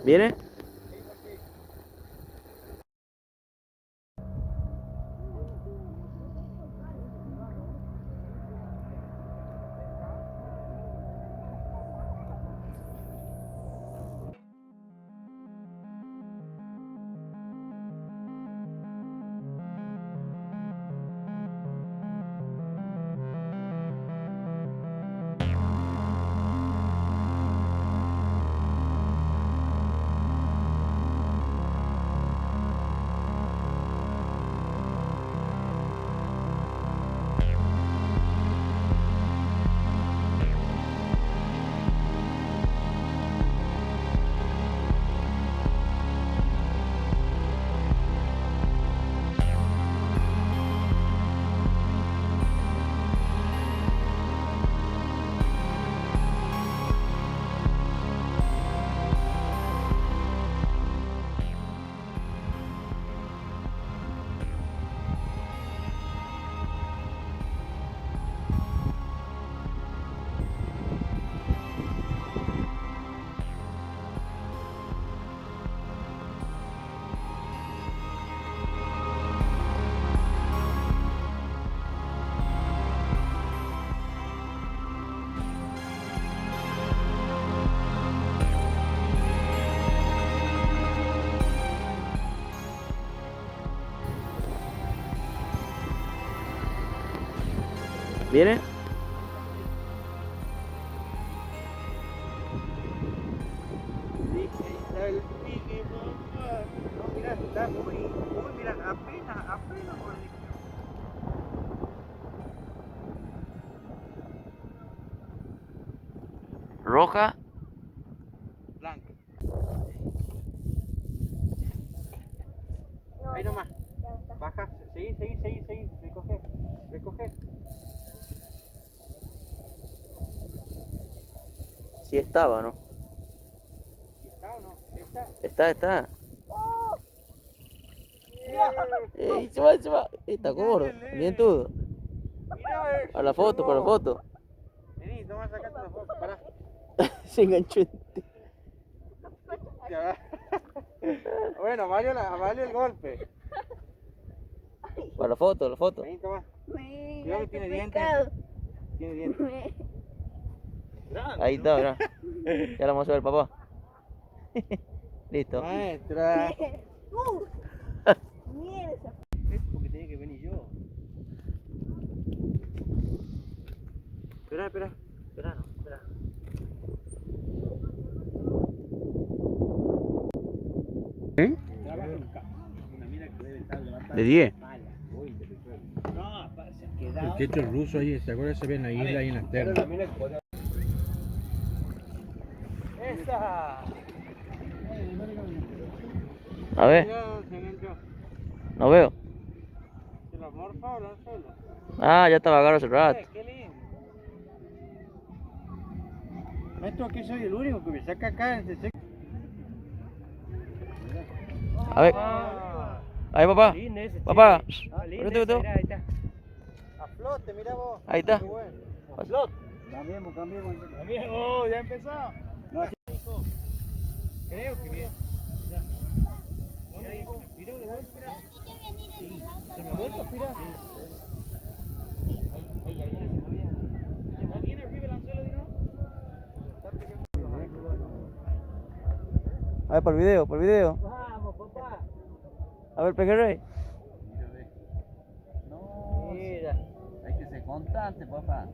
¿Viene? ¿Viene? El pique, papá. No, mira, está muy, mira, apenas por el. Roja. Blanca. Ahí nomás. Baja, seguí. Recoge. Sí estaba, ¿no? ¿Está o no? Está. Mira. ¡Ey, se va! Está gordo. Bien todo. Mira, Para la foto. Vení, toma, sacate la foto, pará. Se enganchó Bueno, valió el golpe. Para la foto. Vení, toma. Cuidado Cuidado que tiene dientes. Tiene dientes. Ahí está, mirá. Ya la vamos a ver, papá. Listo. Maestra. Mierda. Es porque tenía que venir yo. Espera. ¿Eh? ¿De 10? El techo ruso ahí, ¿se acuerdan? Se ve en la isla ahí en la terra. ¡Esa! A ver, Se enganchó. no veo. ¿Se lo morfa o lo solo? Ah, ya estaba agarrado hace rato. ¡Qué lindo! Maestro, aquí soy el único que me saca acá en este. A ver. Ahí, papá. Papá. Vete. Ahí está. A flote, mira vos. Ahí está. Qué bueno. A flote. Cambiemos. Oh, ya empezó. No, creo que bien. Mira, se me ha vuelto a aspirar. ¿Viene arriba el anzuelo, digamos? A ver, por el video. Vamos, papá. A ver, pejerrey. No, mira. Hay que ser constante, papá.